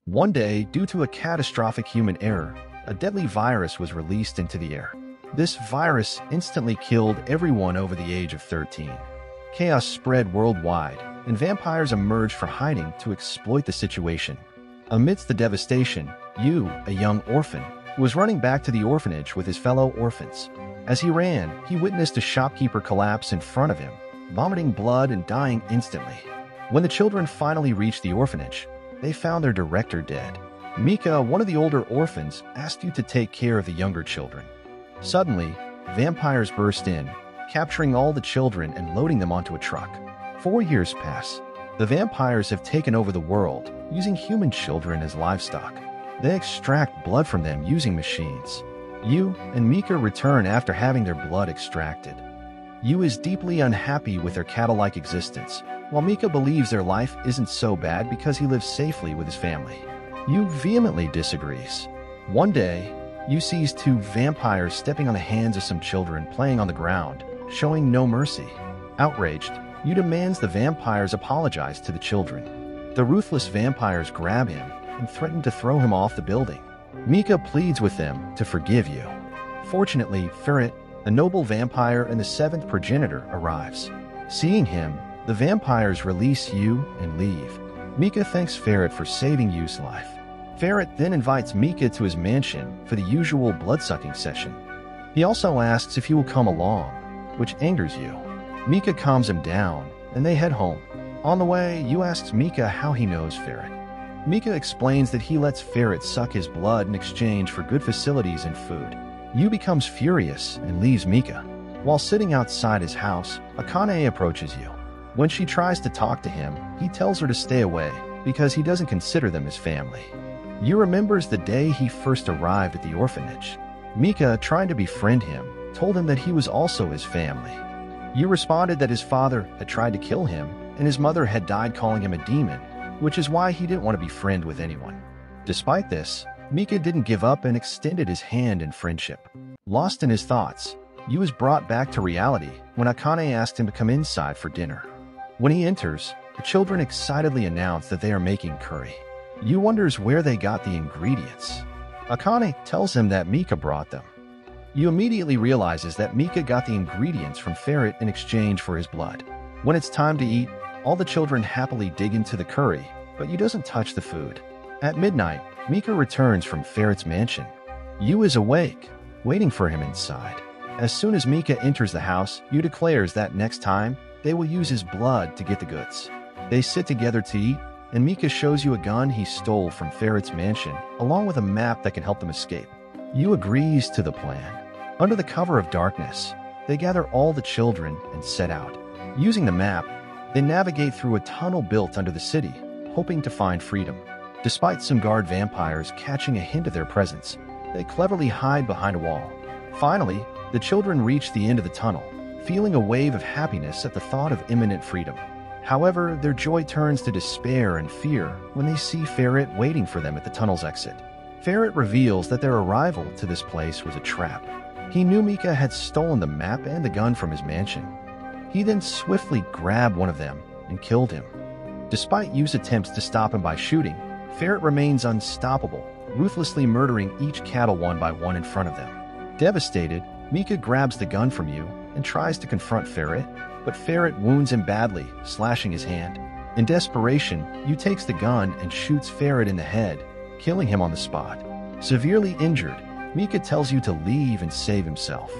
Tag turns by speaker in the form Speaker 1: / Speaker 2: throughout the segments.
Speaker 1: One day, due to a catastrophic human error, a deadly virus was released into the air. This virus instantly killed everyone over the age of 13. Chaos spread worldwide, and vampires emerged from hiding to exploit the situation. Amidst the devastation, Yu, a young orphan, was running back to the orphanage with his fellow orphans. As he ran, he witnessed a shopkeeper collapse in front of him, vomiting blood and dying instantly. When the children finally reached the orphanage, they found their director dead. Mika, one of the older orphans, asked you to take care of the younger children. Suddenly, vampires burst in, capturing all the children and loading them onto a truck. 4 years pass. The vampires have taken over the world, using human children as livestock. They extract blood from them using machines. Yu and Mika return after having their blood extracted. Yu is deeply unhappy with their cattle-like existence, while Mika believes their life isn't so bad because he lives safely with his family. Yu vehemently disagrees. One day, Yu sees two vampires stepping on the hands of some children playing on the ground, showing no mercy. Outraged, Yu demands the vampires apologize to the children. The ruthless vampires grab him and threaten to throw him off the building. Mika pleads with them to forgive Yu. Fortunately, Ferret, a noble vampire and the seventh progenitor, arrives. Seeing him, the vampires release Yu and leave. Mika thanks Ferret for saving Yu's life. Ferret then invites Mika to his mansion for the usual blood-sucking session. He also asks if he will come along, which angers Yu. Mika calms him down, and they head home. On the way, Yu asks Mika how he knows Ferret. Mika explains that he lets Ferret suck his blood in exchange for good facilities and food. Yu becomes furious and leaves Mika. While sitting outside his house, Akane approaches Yu. When she tries to talk to him, he tells her to stay away because he doesn't consider them his family. Yu remembers the day he first arrived at the orphanage. Mika, trying to befriend him, told him that he was also his family. Yu responded that his father had tried to kill him and his mother had died calling him a demon, which is why he didn't want to be friends with anyone. Despite this, Mika didn't give up and extended his hand in friendship. Lost in his thoughts, Yu is brought back to reality when Akane asked him to come inside for dinner. When he enters, the children excitedly announce that they are making curry. Yu wonders where they got the ingredients. Akane tells him that Mika brought them. Yu immediately realizes that Mika got the ingredients from Ferret in exchange for his blood. When it's time to eat, all the children happily dig into the curry, but Yu doesn't touch the food. At midnight, Mika returns from Ferret's mansion. Yu is awake, waiting for him inside. As soon as Mika enters the house, Yu declares that next time, they will use his blood to get the goods. They sit together to eat, and Mika shows Yu a gun he stole from Ferret's mansion, along with a map that can help them escape. Yu agrees to the plan. Under the cover of darkness, they gather all the children and set out. Using the map, they navigate through a tunnel built under the city, hoping to find freedom. Despite some guard vampires catching a hint of their presence, they cleverly hide behind a wall. Finally, the children reach the end of the tunnel, feeling a wave of happiness at the thought of imminent freedom. However, their joy turns to despair and fear when they see Ferret waiting for them at the tunnel's exit. Ferret reveals that their arrival to this place was a trap. He knew Mika had stolen the map and the gun from his mansion. He then swiftly grabbed one of them and killed him. Despite Yu's attempts to stop him by shooting, Ferret remains unstoppable, ruthlessly murdering each cattle one by one in front of them. Devastated, Mika grabs the gun from Yu and tries to confront Ferret, but Ferret wounds him badly, slashing his hand. In desperation, Yu takes the gun and shoots Ferret in the head, killing him on the spot. Severely injured, Mika tells Yu to leave and save himself.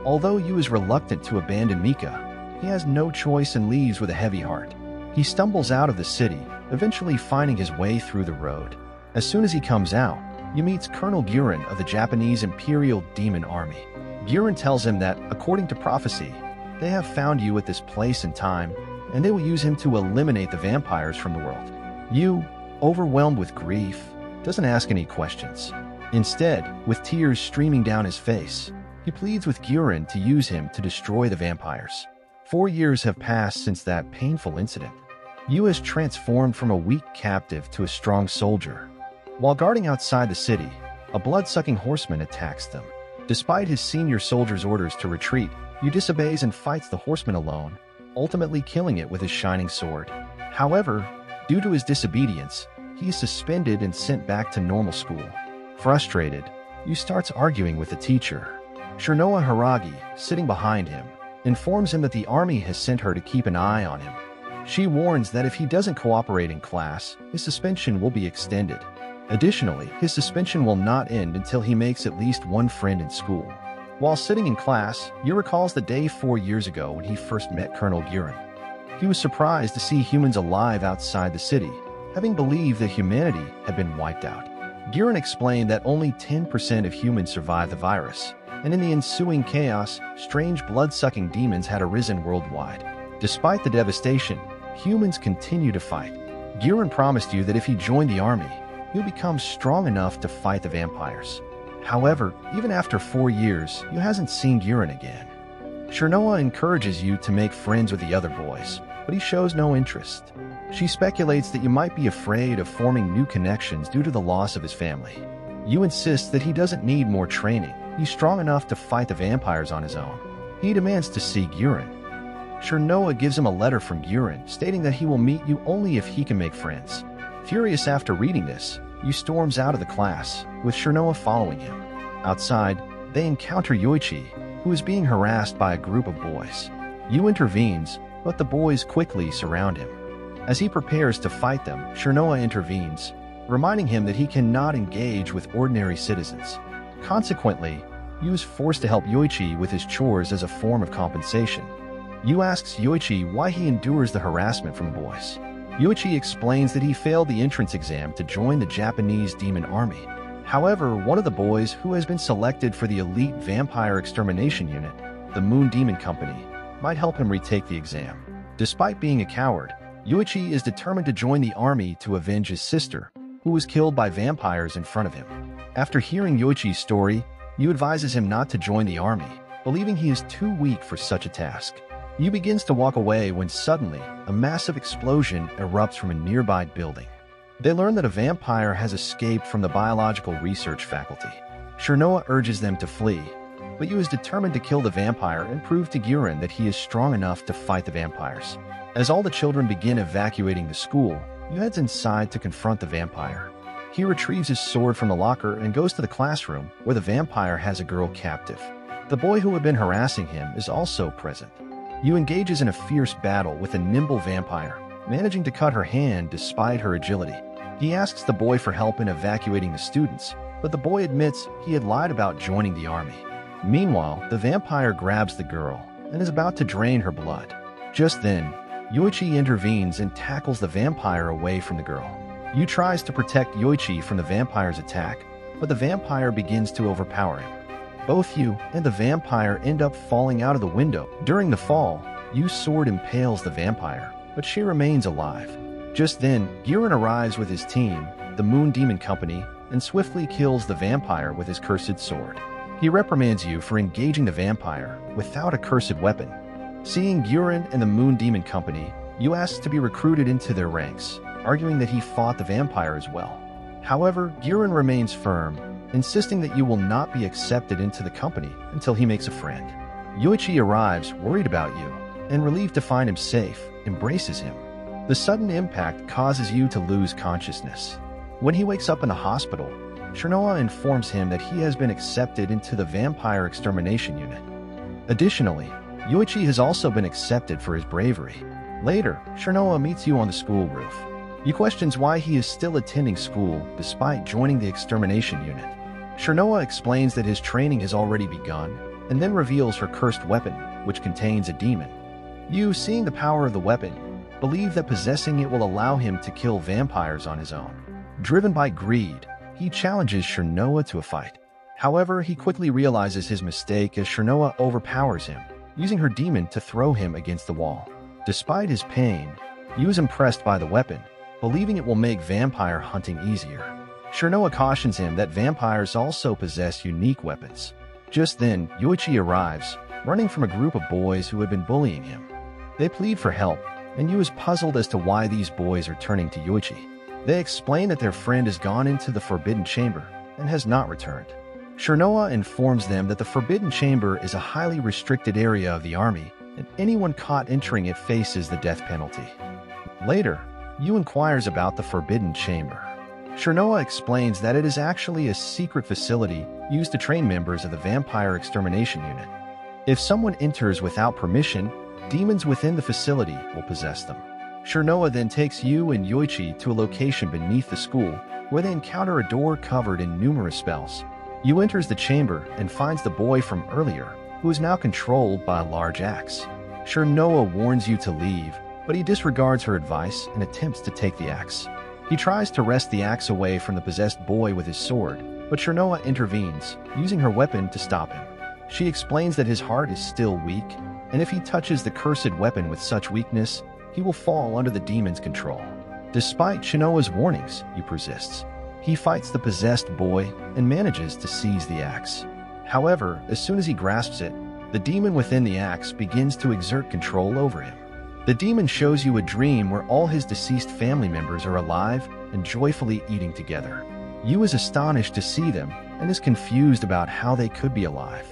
Speaker 1: Although Yu is reluctant to abandon Mika, he has no choice and leaves with a heavy heart. He stumbles out of the city, eventually finding his way through the road. As soon as he comes out, Yu meets Colonel Guren of the Japanese Imperial Demon Army. Guren tells him that, according to prophecy, they have found Yu at this place and time, and they will use him to eliminate the vampires from the world. Yu, overwhelmed with grief, doesn't ask any questions. Instead, with tears streaming down his face, he pleads with Guren to use him to destroy the vampires. 4 years have passed since that painful incident. Yu has transformed from a weak captive to a strong soldier. While guarding outside the city, a blood-sucking horseman attacks them. Despite his senior soldier's orders to retreat, Yu disobeys and fights the horseman alone, ultimately killing it with his shining sword. However, due to his disobedience, he is suspended and sent back to normal school. Frustrated, Yu starts arguing with the teacher. Shirnoa Hiragi, sitting behind him, informs him that the army has sent her to keep an eye on him. She warns that if he doesn't cooperate in class, his suspension will be extended. Additionally, his suspension will not end until he makes at least one friend in school. While sitting in class, Yu recalls the day 4 years ago when he first met Colonel Guren. He was surprised to see humans alive outside the city, having believed that humanity had been wiped out. Guren explained that only 10% of humans survived the virus, and in the ensuing chaos, strange blood-sucking demons had arisen worldwide. Despite the devastation, humans continue to fight. Guren promised you that if he joined the army, he'll become strong enough to fight the vampires. However, even after 4 years, you hasn't seen Guren again. Shirnoa encourages you to make friends with the other boys, but he shows no interest. She speculates that you might be afraid of forming new connections due to the loss of his family. You insist that he doesn't need more training. He's strong enough to fight the vampires on his own. He demands to see Guren. Shirnoa gives him a letter from Guren stating that he will meet you only if he can make friends. Furious after reading this, Yu storms out of the class, with Shirnoa following him. Outside, they encounter Yoichi, who is being harassed by a group of boys. Yu intervenes, but the boys quickly surround him. As he prepares to fight them, Shirnoa intervenes, reminding him that he cannot engage with ordinary citizens. Consequently, Yu is forced to help Yoichi with his chores as a form of compensation. Yu asks Yoichi why he endures the harassment from the boys. Yoichi explains that he failed the entrance exam to join the Japanese demon army. However, one of the boys who has been selected for the elite vampire extermination unit, the Moon Demon Company, might help him retake the exam. Despite being a coward, Yoichi is determined to join the army to avenge his sister, who was killed by vampires in front of him. After hearing Yoichi's story, Yu advises him not to join the army, believing he is too weak for such a task. Yu begins to walk away when suddenly, a massive explosion erupts from a nearby building. They learn that a vampire has escaped from the biological research faculty. Shirnoa urges them to flee, but Yu is determined to kill the vampire and prove to Guren that he is strong enough to fight the vampires. As all the children begin evacuating the school, Yu heads inside to confront the vampire. He retrieves his sword from the locker and goes to the classroom where the vampire has a girl captive. The boy who had been harassing him is also present. Yu engages in a fierce battle with a nimble vampire, managing to cut her hand despite her agility. He asks the boy for help in evacuating the students, but the boy admits he had lied about joining the army. Meanwhile, the vampire grabs the girl and is about to drain her blood. Just then, Yoichi intervenes and tackles the vampire away from the girl. Yu tries to protect Yoichi from the vampire's attack, but the vampire begins to overpower him. Both Yu and the vampire end up falling out of the window. During the fall, Yu's sword impales the vampire, but she remains alive. Just then, Guren arrives with his team, the Moon Demon Company, and swiftly kills the vampire with his cursed sword. He reprimands Yu for engaging the vampire without a cursed weapon. Seeing Guren and the Moon Demon Company, Yu asks to be recruited into their ranks, arguing that he fought the vampire as well. However, Guren remains firm, insisting that Yu will not be accepted into the company until he makes a friend. Yoichi arrives, worried about Yu, and relieved to find him safe, embraces him. The sudden impact causes Yu to lose consciousness. When he wakes up in the hospital, Shirnoa informs him that he has been accepted into the vampire extermination unit. Additionally, Yoichi has also been accepted for his bravery. Later, Shirnoa meets Yu on the school roof. Yu questions why he is still attending school despite joining the extermination unit. Shirnoa explains that his training has already begun, and then reveals her cursed weapon, which contains a demon. Yu, seeing the power of the weapon, believes that possessing it will allow him to kill vampires on his own. Driven by greed, he challenges Shirnoa to a fight. However, he quickly realizes his mistake as Shirnoa overpowers him, using her demon to throw him against the wall. Despite his pain, Yu is impressed by the weapon, believing it will make vampire hunting easier. Shirnoa cautions him that vampires also possess unique weapons. Just then, Yoichi arrives, running from a group of boys who had been bullying him. They plead for help, and Yu is puzzled as to why these boys are turning to Yoichi. They explain that their friend has gone into the Forbidden Chamber and has not returned. Shirnoa informs them that the Forbidden Chamber is a highly restricted area of the army, and anyone caught entering it faces the death penalty. Later, Yu inquires about the Forbidden Chamber. Shirnoa explains that it is actually a secret facility used to train members of the Vampire Extermination Unit. If someone enters without permission, demons within the facility will possess them. Shirnoa then takes Yu and Yoichi to a location beneath the school, where they encounter a door covered in numerous spells. Yu enters the chamber and finds the boy from earlier, who is now controlled by a large axe. Shirnoa warns Yu to leave, but he disregards her advice and attempts to take the axe. He tries to wrest the axe away from the possessed boy with his sword, but Shirnoa intervenes, using her weapon to stop him. She explains that his heart is still weak, and if he touches the cursed weapon with such weakness, he will fall under the demon's control. Despite Shirnoa's warnings, Yu persists. He fights the possessed boy and manages to seize the axe. However, as soon as he grasps it, the demon within the axe begins to exert control over him. The demon shows Yu a dream where all his deceased family members are alive and joyfully eating together. Yu is astonished to see them and is confused about how they could be alive.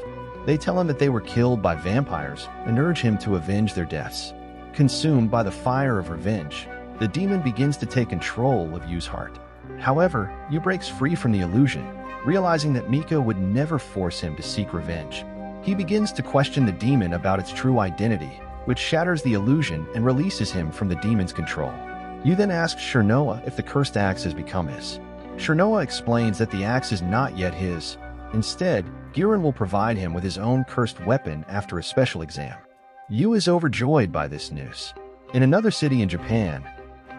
Speaker 1: They tell him that they were killed by vampires and urge him to avenge their deaths. Consumed by the fire of revenge, the demon begins to take control of Yu's heart. However, Yu breaks free from the illusion, realizing that Mika would never force him to seek revenge. He begins to question the demon about its true identity, which shatters the illusion and releases him from the demon's control. Yu then asks Shirnoa if the cursed axe has become his. Shirnoa explains that the axe is not yet his. Instead, Giran will provide him with his own cursed weapon after a special exam. Yu is overjoyed by this news. In another city in Japan,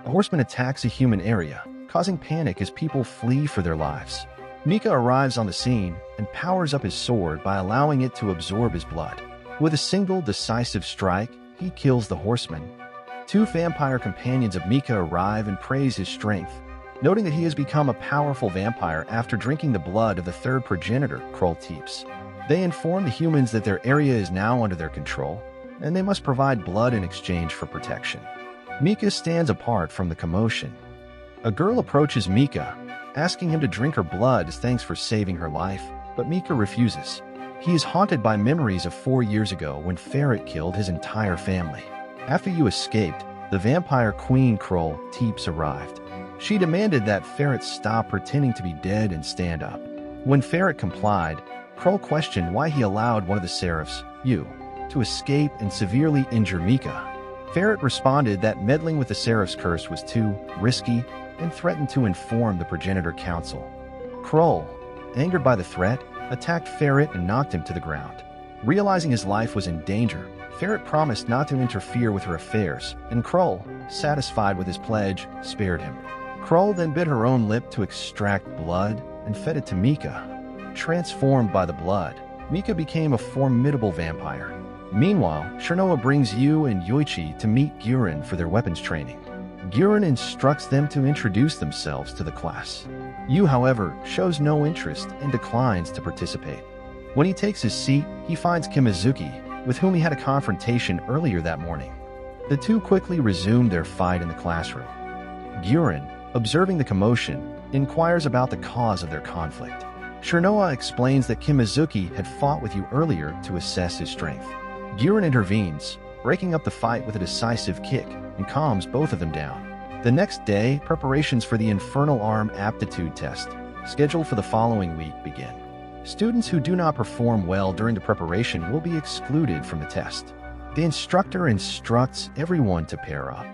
Speaker 1: a horseman attacks a human area, causing panic as people flee for their lives. Mika arrives on the scene and powers up his sword by allowing it to absorb his blood. With a single decisive strike, he kills the horseman. Two vampire companions of Mika arrive and praise his strength, noting that he has become a powerful vampire after drinking the blood of the third progenitor, Kroll Teeps. They inform the humans that their area is now under their control, and they must provide blood in exchange for protection. Mika stands apart from the commotion. A girl approaches Mika, asking him to drink her blood as thanks for saving her life, but Mika refuses. He is haunted by memories of 4 years ago when Ferret killed his entire family. After you escaped, the vampire queen Kroll Teeps arrived. She demanded that Ferret stop pretending to be dead and stand up. When Ferret complied, Kroll questioned why he allowed one of the seraphs, Yu, to escape and severely injure Mika. Ferret responded that meddling with the seraph's curse was too risky and threatened to inform the progenitor council. Kroll, angered by the threat, attacked Ferret and knocked him to the ground. Realizing his life was in danger, Ferret promised not to interfere with her affairs, and Kroll, satisfied with his pledge, spared him. Kroll then bit her own lip to extract blood and fed it to Mika. Transformed by the blood, Mika became a formidable vampire. Meanwhile, Shirnoa brings Yu and Yoichi to meet Giran for their weapons training. Giran instructs them to introduce themselves to the class. Yu, however, shows no interest and declines to participate. When he takes his seat, he finds Kimizuki, with whom he had a confrontation earlier that morning. The two quickly resume their fight in the classroom. Giran, observing the commotion, inquires about the cause of their conflict. Shirnoa explains that Kimizuki had fought with you earlier to assess his strength. Giran intervenes, breaking up the fight with a decisive kick, and calms both of them down. The next day, preparations for the Infernal Arm aptitude test, scheduled for the following week, begin. Students who do not perform well during the preparation will be excluded from the test. The instructor instructs everyone to pair up.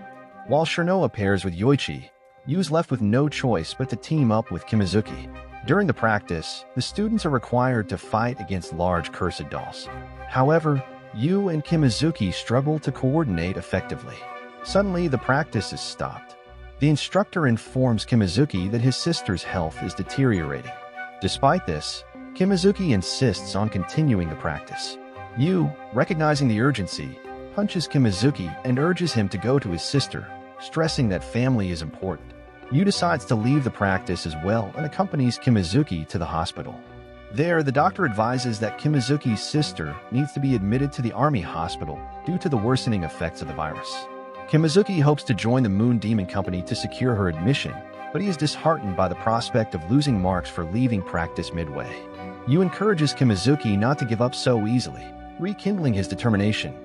Speaker 1: While Shirnoa pairs with Yoichi, Yu is left with no choice but to team up with Kimizuki. During the practice, the students are required to fight against large cursed dolls. However, Yu and Kimizuki struggle to coordinate effectively. Suddenly, the practice is stopped. The instructor informs Kimizuki that his sister's health is deteriorating. Despite this, Kimizuki insists on continuing the practice. Yu, recognizing the urgency, punches Kimizuki and urges him to go to his sister, stressing that family is important. Yu decides to leave the practice as well and accompanies Kimizuki to the hospital. There, the doctor advises that Kimizuki's sister needs to be admitted to the army hospital due to the worsening effects of the virus. Kimizuki hopes to join the Moon Demon Company to secure her admission, but he is disheartened by the prospect of losing marks for leaving practice midway. Yu encourages Kimizuki not to give up so easily, rekindling his determination.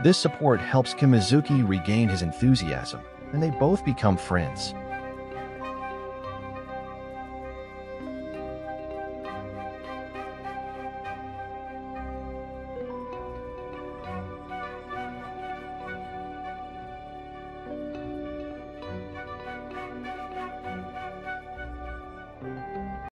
Speaker 1: This support helps Kimizuki regain his enthusiasm, and they both become friends.